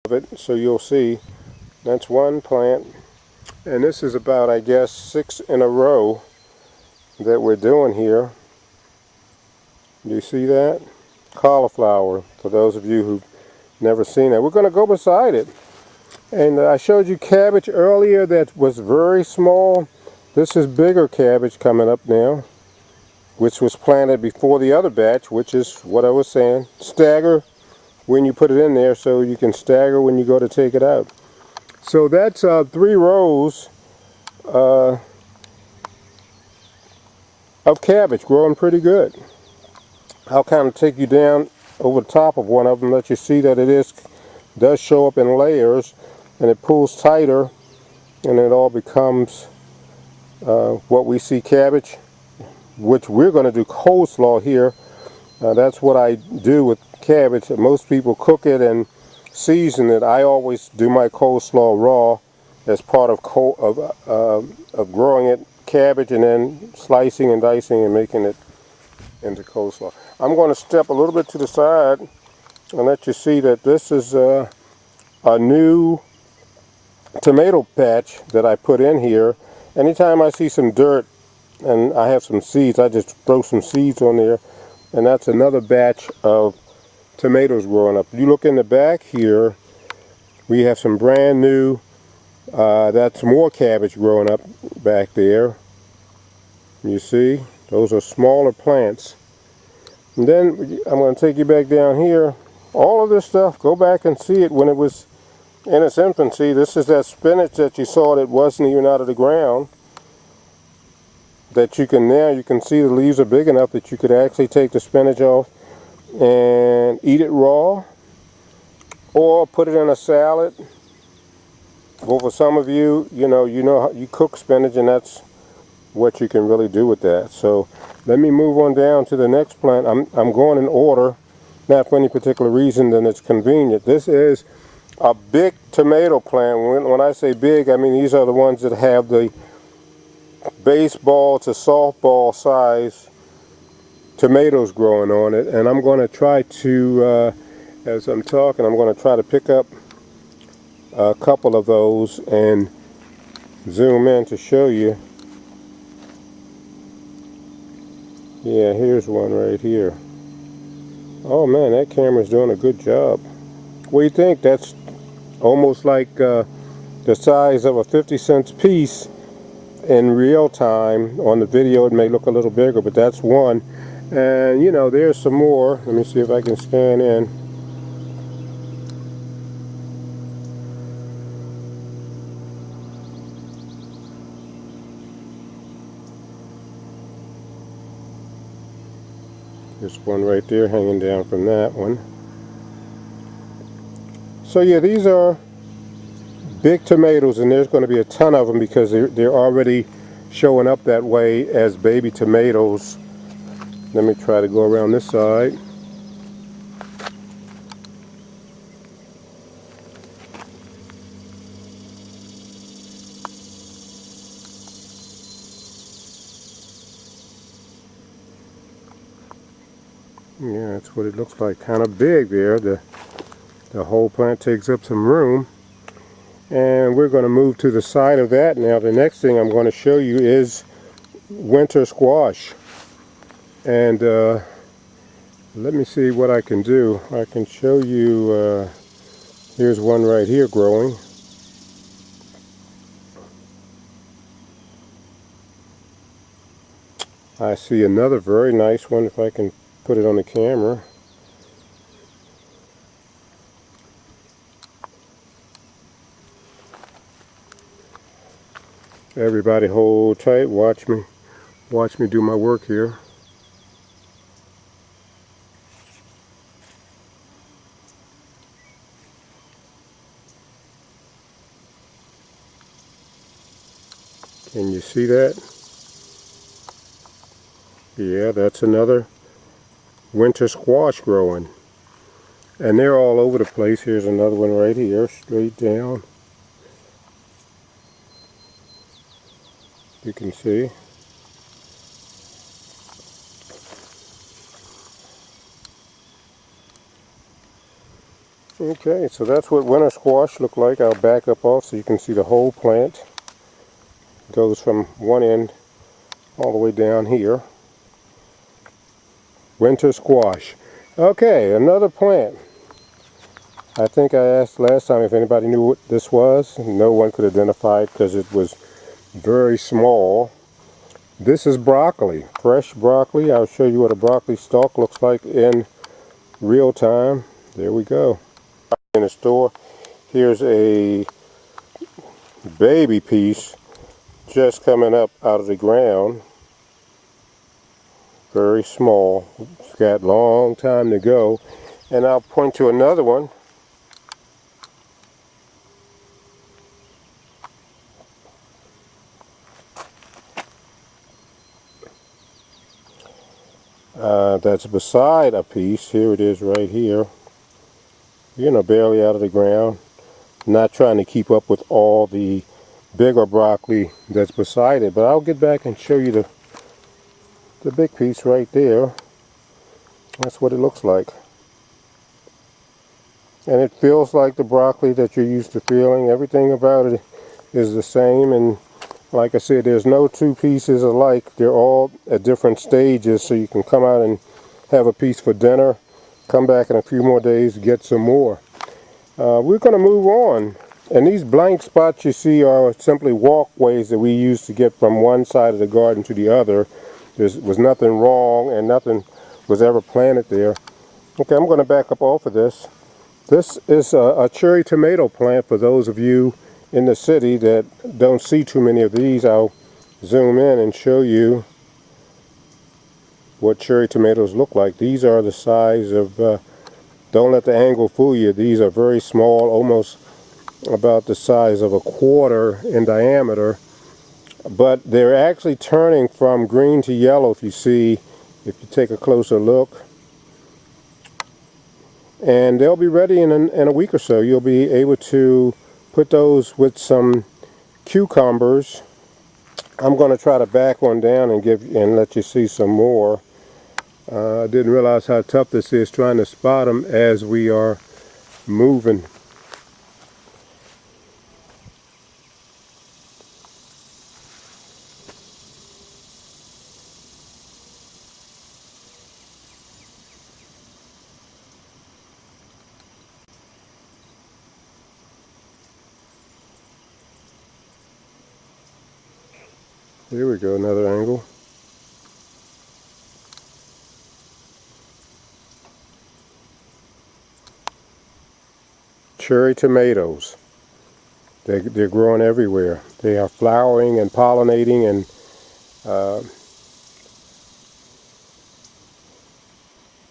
of it, so you'll see. That's one plant. And this is about, I guess, 6 in a row that we're doing here. Do you see that? Cauliflower, for those of you who've never seen it. We're going to go beside it. And I showed you cabbage earlier that was very small. This is bigger cabbage coming up now, which was planted before the other batch, which is what I was saying. Stagger when you put it in there so you can stagger when you go to take it out. So that's 3 rows of cabbage growing pretty good. I'll kind of take you down over the top of one of them, let you see that it does show up in layers, and it pulls tighter, and it all becomes what we see cabbage, which we're going to do coleslaw here. That's what I do with cabbage. Most people cook it and season it. I always do my coleslaw raw as part of growing it, cabbage, and then slicing and dicing and making it into coleslaw. I'm going to step a little bit to the side and let you see that this is a new tomato patch that I put in here. Anytime I see some dirt and I have some seeds, I just throw some seeds on there, and that's another batch of tomatoes growing up. You look in the back here, we have some brand new, that's more cabbage growing up back there. You see, those are smaller plants. And then I'm going to take you back down here. All of this stuff, go back and see it when it was in its infancy. This is that spinach that you saw that wasn't even out of the ground. That you can see the leaves are big enough that you could actually take the spinach off and eat it raw, or put it in a salad. Well, for some of you, you know how you cook spinach, and that's what you can really do with that. So let me move on down to the next plant. I'm going in order, not for any particular reason than it's convenient. This is a big tomato plant. When I say big, I mean these are the ones that have the baseball to softball size tomatoes growing on it. And I'm going to try to, as I'm talking, I'm going to try to pick up a couple of those and zoom in to show you. Yeah, here's one right here. Oh man, that camera's doing a good job. What do you think? That's almost like the size of a 50-cent piece. In real time on the video it may look a little bigger, but that's one. And you know, there's some more. Let me see if I can scan in. There's one right there hanging down from that one. So yeah, these are big tomatoes, and there's going to be a ton of them because they're already showing up that way as baby tomatoes. Let me try to go around this side. Yeah, that's what it looks like. Kind of big there. The whole plant takes up some room. And we're going to move to the side of that now. The next thing I'm going to show you is winter squash. And let me see what I can do. I can show you, here's one right here growing. I see another very nice one if I can put it on the camera. Everybody hold tight, watch me do my work here. Can you see that? Yeah, that's another winter squash growing. And they're all over the place. Here's another one right here, straight down. You can see. Okay, so that's what winter squash look like. I'll back up off so you can see the whole plant. It goes from one end all the way down here. Winter squash. Okay, another plant. I think I asked last time if anybody knew what this was. No one could identify it because it was very small. This is broccoli, fresh broccoli. I'll show you what a broccoli stalk looks like in real time. There we go. In the store, here's a baby piece just coming up out of the ground. Very small. It's got a long time to go. And I'll point to another one. That's beside a piece. Here it is right here. You know, barely out of the ground. Not trying to keep up with all the bigger broccoli that's beside it, but I'll get back and show you the big piece right there. That's what it looks like. And it feels like the broccoli that you're used to feeling. Everything about it is the same, and like I said, there's no two pieces alike. They're all at different stages, so you can come out and have a piece for dinner, come back in a few more days, get some more. We're going to move on. And these blank spots you see are simply walkways that we use to get from one side of the garden to the other. There was nothing wrong and nothing was ever planted there. Okay, I'm going to back up off of this. This is a cherry tomato plant for those of you in the city that don't see too many of these. I'll zoom in and show you what cherry tomatoes look like. These are the size of, don't let the angle fool you, these are very small, almost about the size of a quarter in diameter, but they're actually turning from green to yellow, if you take a closer look. And they'll be ready in a week or so. You'll be able to put those with some cucumbers. I'm going to try to back one down and let you see some more. I didn't realize how tough this is trying to spot them as we are moving. Here we go, another angle. Cherry tomatoes. They're growing everywhere. They are flowering and pollinating, and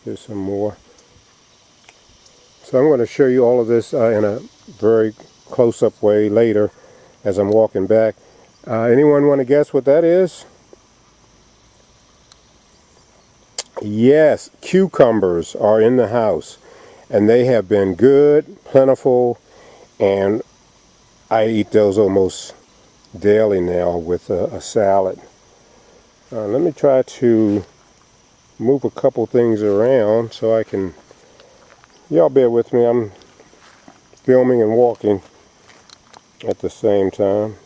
here's some more. So I'm going to show you all of this in a very close-up way later as I'm walking back. Anyone want to guess what that is? Yes, cucumbers are in the house, and they have been good, plentiful, and I eat those almost daily now with a salad. Let me try to move a couple things around so I can, y'all bear with me, I'm filming and walking at the same time.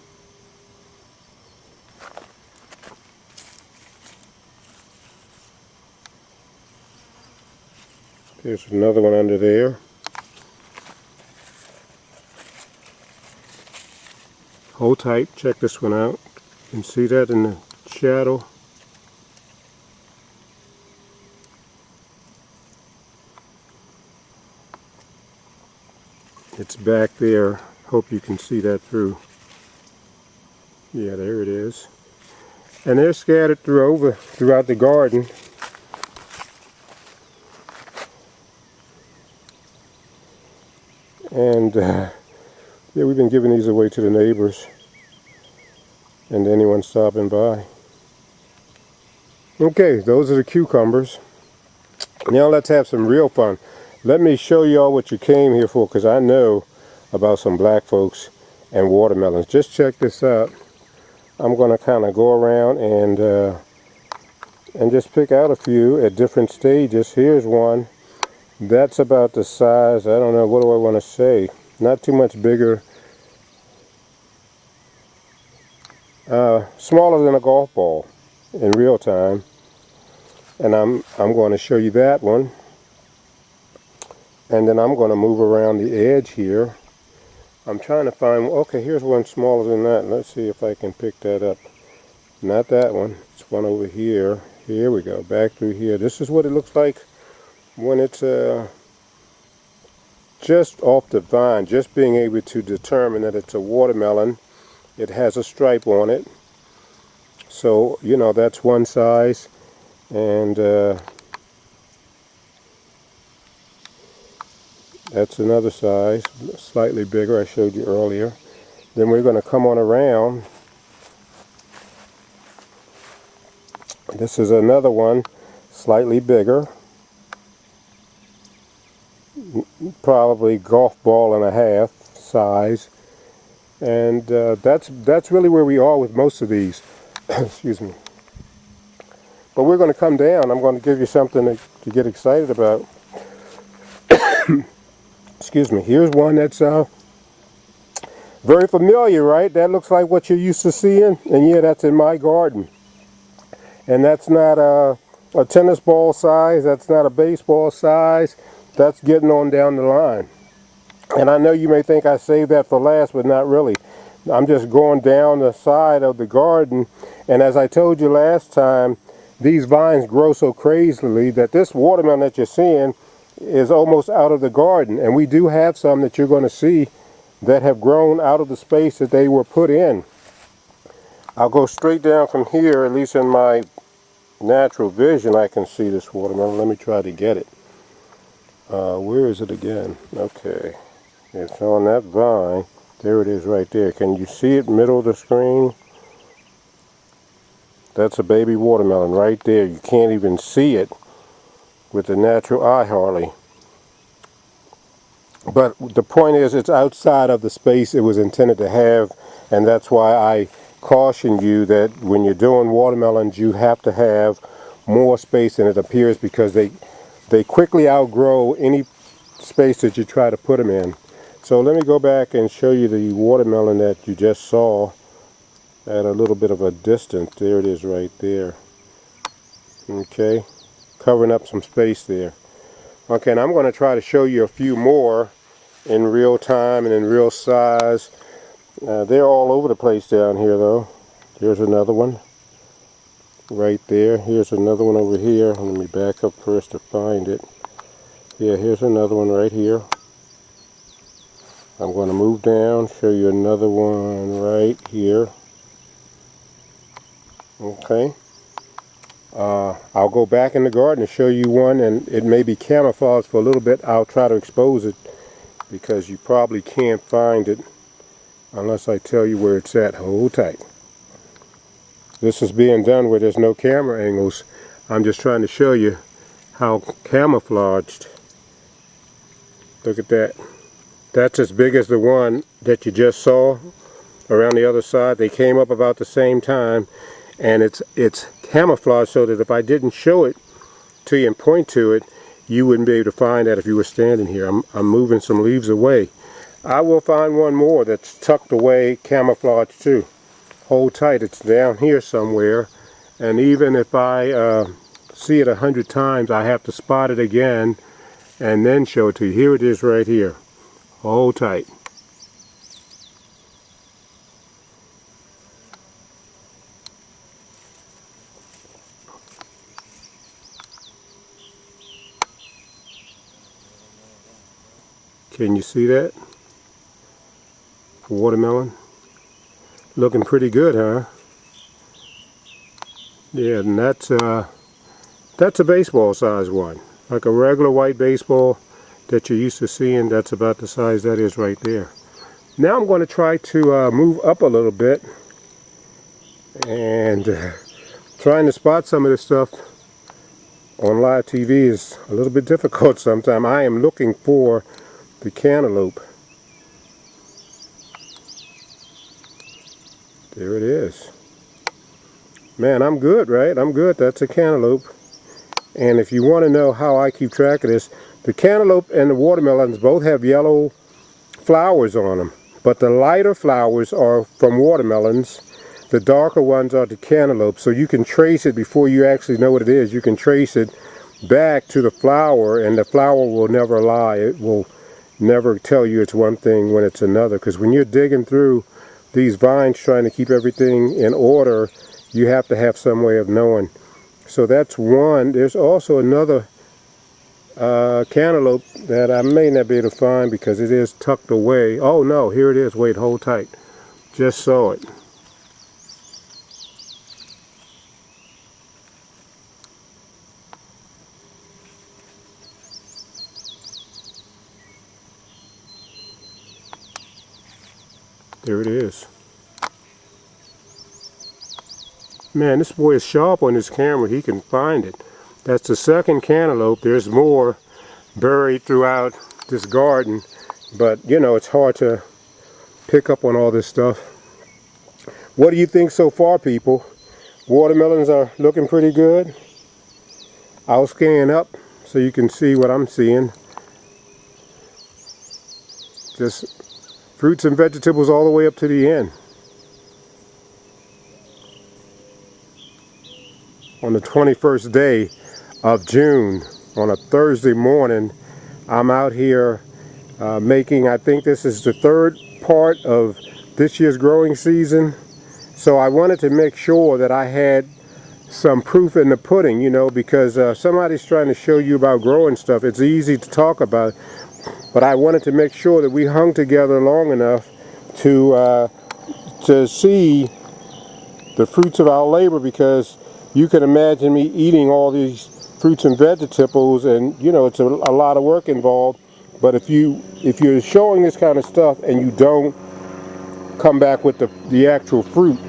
There's another one under there. Hold tight, check this one out. You can see that in the shadow. It's back there. Hope you can see that through. Yeah, there it is. And they're scattered throughout the garden. And yeah, we've been giving these away to the neighbors and anyone stopping by. Okay, those are the cucumbers. Now let's have some real fun. Let me show y'all what you came here for, because I know about some black folks and watermelons. Just check this out. I'm going to kind of go around and just pick out a few at different stages. Here's one. That's about the size. I don't know, what do I want to say? Not too much bigger. Smaller than a golf ball in real time. And I'm going to show you that one. And then I'm going to move around the edge here. I'm trying to find, okay, here's one smaller than that. Let's see if I can pick that up. Not that one. It's one over here. Here we go, back through here. This is what it looks like when it's just off the vine. Just being able to determine that it's a watermelon. It has a stripe on it. So, you know, that's one size. And that's another size, slightly bigger, I showed you earlier. Then we're going to come on around. This is another one, slightly bigger. Probably golf ball and a half size. And that's really where we are with most of these. Excuse me. But we're going to come down. I'm going to give you something to get excited about. Excuse me. Here's one that's very familiar, right? That looks like what you're used to seeing. And yeah, that's in my garden. And that's not a tennis ball size. That's not a baseball size. That's getting on down the line. And I know you may think I saved that for last, but not really. I'm just going down the side of the garden. And as I told you last time, these vines grow so crazily that this watermelon that you're seeing is almost out of the garden. And we do have some that you're going to see that have grown out of the space that they were put in. I'll go straight down from here, at least in my natural vision I can see this watermelon. Let me try to get it. Where is it again? Okay. It's on that vine. There it is right there. Can you see it middle of the screen? That's a baby watermelon right there. You can't even see it with the natural eye hardly. But the point is, it's outside of the space it was intended to have, and that's why I caution you that when you're doing watermelons, you have to have more space than it appears, because they quickly outgrow any space that you try to put them in. So let me go back and show you the watermelon that you just saw at a little bit of a distance. There it is right there. Okay, covering up some space there. Okay, and I'm going to try to show you a few more in real time and in real size. They're all over the place down here though. Here's another one right there. Here's another one over here. Let me back up first to find it. Yeah, here's another one right here. I'm going to move down, show you another one right here. Okay. I'll go back in the garden and show you one, and it may be camouflaged for a little bit. I'll try to expose it because you probably can't find it unless I tell you where it's at. Hold tight. This is being done where there's no camera angles. I'm just trying to show you how camouflaged. Look at that. That's as big as the one that you just saw around the other side. They came up about the same time, and it's camouflaged so that if I didn't show it to you and point to it, you wouldn't be able to find that if you were standing here. I'm moving some leaves away. I will find one more that's tucked away, camouflaged too. Hold tight, it's down here somewhere, and even if I see it 100 times, I have to spot it again and then show it to you. Here it is right here. Hold tight. Can you see that? Watermelon. Looking pretty good, huh? Yeah, and that's a baseball size one. Like a regular white baseball that you're used to seeing, that's about the size that is right there. Now I'm going to try to move up a little bit, and trying to spot some of this stuff on live TV is a little bit difficult sometimes. I am looking for the cantaloupe. There it is. Man, I'm good, right? I'm good. That's a cantaloupe. And if you want to know how I keep track of this, The cantaloupe and the watermelons both have yellow flowers on them, but the lighter flowers are from watermelons. The darker ones are the cantaloupe, so you can trace it before you actually know what it is. You can trace it back to the flower, and the flower will never lie. It will never tell you it's one thing when it's another, because when you're digging through these vines trying to keep everything in order, you have to have some way of knowing. So that's one. There's also another cantaloupe that I may not be able to find because it is tucked away. Oh no, here it is. Wait, hold tight. Just saw it. There it is. Man, this boy is sharp on his camera. He can find it. That's the second cantaloupe. There's more buried throughout this garden, but you know, it's hard to pick up on all this stuff. What do you think so far, people? Watermelons are looking pretty good. I'll scan up so you can see what I'm seeing. Just fruits and vegetables all the way up to the end. On the 21st day of June, on a Thursday morning, I'm out here making, I think this is the third part of this year's growing season. So I wanted to make sure that I had some proof in the pudding, you know, because somebody's trying to show you about growing stuff. It's easy to talk about, but I wanted to make sure that we hung together long enough to see the fruits of our labor, because you can imagine me eating all these fruits and vegetables, and you know, it's a lot of work involved. But if you're showing this kind of stuff and you don't come back with the actual fruit,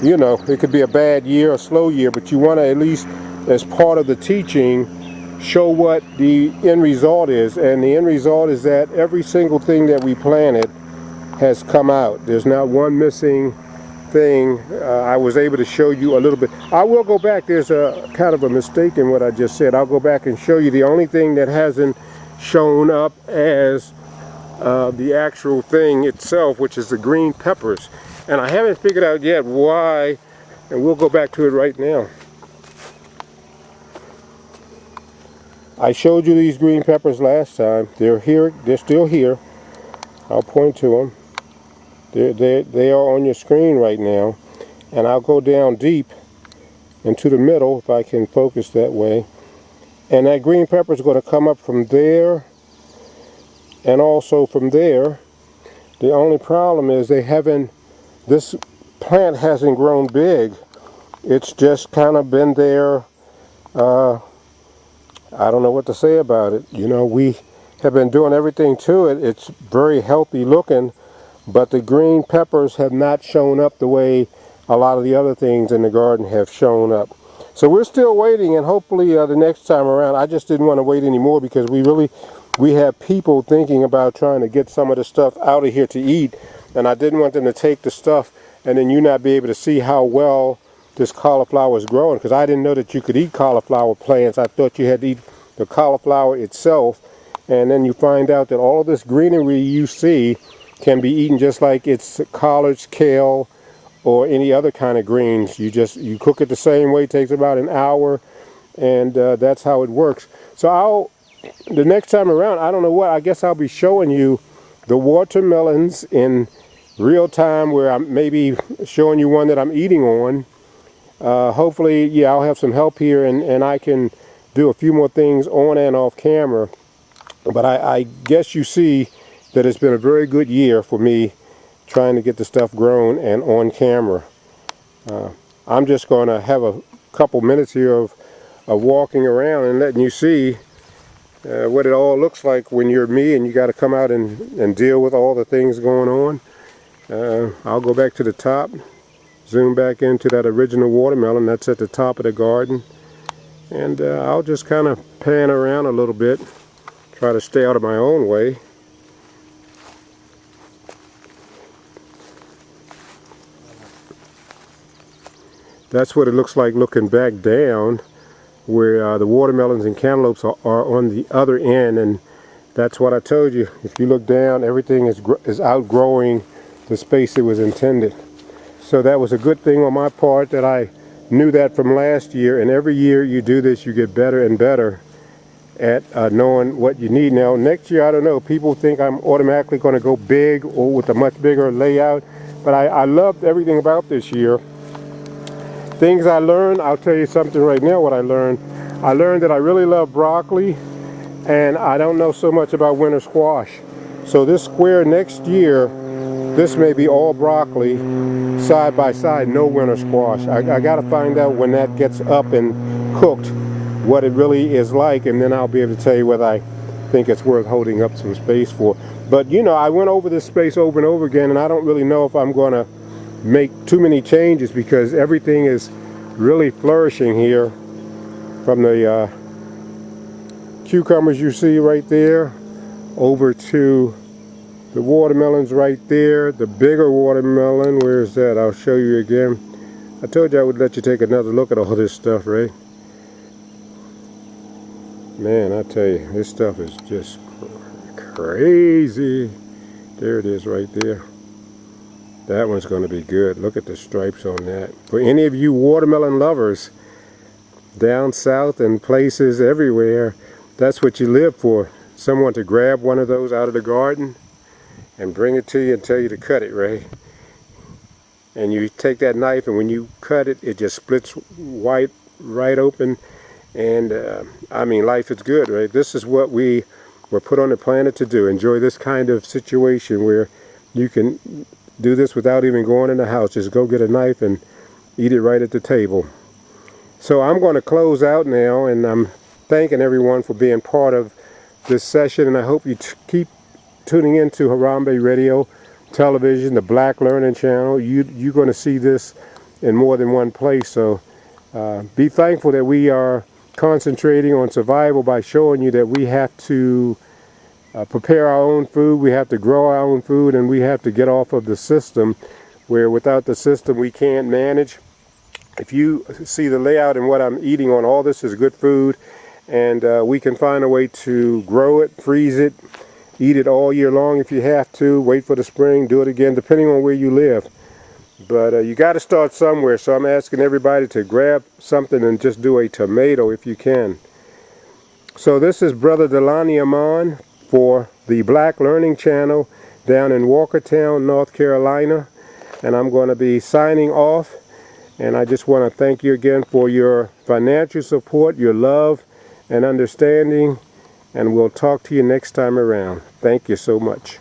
you know, it could be a bad year, a slow year, but you want to at least, as part of the teaching, show what the end result is. And the end result is that every single thing that we planted has come out. There's not one missing thing. I was able to show you a little bit. I will go back. There's a kind of a mistake in what I just said. I'll go back and show you the only thing that hasn't shown up as the actual thing itself, which is the green peppers. And I haven't figured out yet why, and we'll go back to it right now. I showed you these green peppers last time. They're here. They're still here. I'll point to them. They are on your screen right now. And I'll go down deep into the middle if I can focus that way. And that green pepper is going to come up from there and also from there. The only problem is this plant hasn't grown big. It's just kind of been there. I don't know what to say about it. You know, we have been doing everything to it. It's very healthy looking, but the green peppers have not shown up the way a lot of the other things in the garden have shown up. So we're still waiting, and hopefully the next time around, I just didn't want to wait anymore, because we have people thinking about trying to get some of the stuff out of here to eat, and I didn't want them to take the stuff and then you not be able to see how well this cauliflower is growing, because I didn't know that you could eat cauliflower plants. I thought you had to eat the cauliflower itself, and then you find out that all of this greenery you see can be eaten just like it's collards, kale, or any other kind of greens. You cook it the same way. It takes about an hour, and that's how it works. So the next time around, I don't know what, I guess I'll be showing you the watermelons in real time, where I'm maybe showing you one that I'm eating on. Hopefully, yeah, I'll have some help here, and I can do a few more things on and off camera. But I guess you see that it's been a very good year for me trying to get the stuff grown and on camera. I'm just going to have a couple minutes here of walking around and letting you see what it all looks like when you're me and you got to come out and deal with all the things going on. I'll go back to the top, zoom back into that original watermelon that's at the top of the garden, and I'll just kind of pan around a little bit, try to stay out of my own way. That's what it looks like looking back down. where the watermelons and cantaloupes are on the other end, and that's what I told you. If you look down, everything is outgrowing the space it was intended. So that was a good thing on my part that I knew that from last year, and every year you do this, you get better and better at knowing what you need. Now next year, I don't know, people think I'm automatically going to go big or with a much bigger layout, but I loved everything about this year. Things I learned, I'll tell you something right now what I learned. I learned that I really love broccoli, and I don't know so much about winter squash. So this square next year, this may be all broccoli side by side, no winter squash. I got to find out when that gets up and cooked what it really is like, and then I'll be able to tell you whether I think it's worth holding up some space for. But you know, I went over this space over and over again, and I don't really know if I'm going to make too many changes because everything is really flourishing here, from the cucumbers you see right there over to the watermelons right there, the bigger watermelon. Where's that? I'll show you again. I told you I would let you take another look at all this stuff, right? Man, I tell you, this stuff is just crazy. There it is right there. That one's going to be good. Look at the stripes on that. For any of you watermelon lovers down south and places everywhere, that's what you live for. Someone to grab one of those out of the garden and bring it to you and tell you to cut it, right? And you take that knife, and when you cut it, it just splits right open. And I mean, life is good, right? This is what we were put on the planet to do. Enjoy this kind of situation where you can do this without even going in the house. Just go get a knife and eat it right at the table. So I'm going to close out now, and I'm thanking everyone for being part of this session, and I hope you keep tuning into Harambe Radio Television, the Black Learning Channel. You're going to see this in more than one place. So be thankful that we are concentrating on survival by showing you that we have to prepare our own food, we have to grow our own food, and we have to get off of the system where without the system we can't manage. If you see the layout and what I'm eating on, all this is good food, and we can find a way to grow it, freeze it, eat it all year long if you have to, wait for the spring, do it again, depending on where you live. But you got to start somewhere, so I'm asking everybody to grab something and just do a tomato if you can. So this is Brother Dalani Aamon for the Black Learning Channel down in Walkertown, North Carolina, and I'm going to be signing off. And I just want to thank you again for your financial support, your love and understanding, and we'll talk to you next time around. Thank you so much.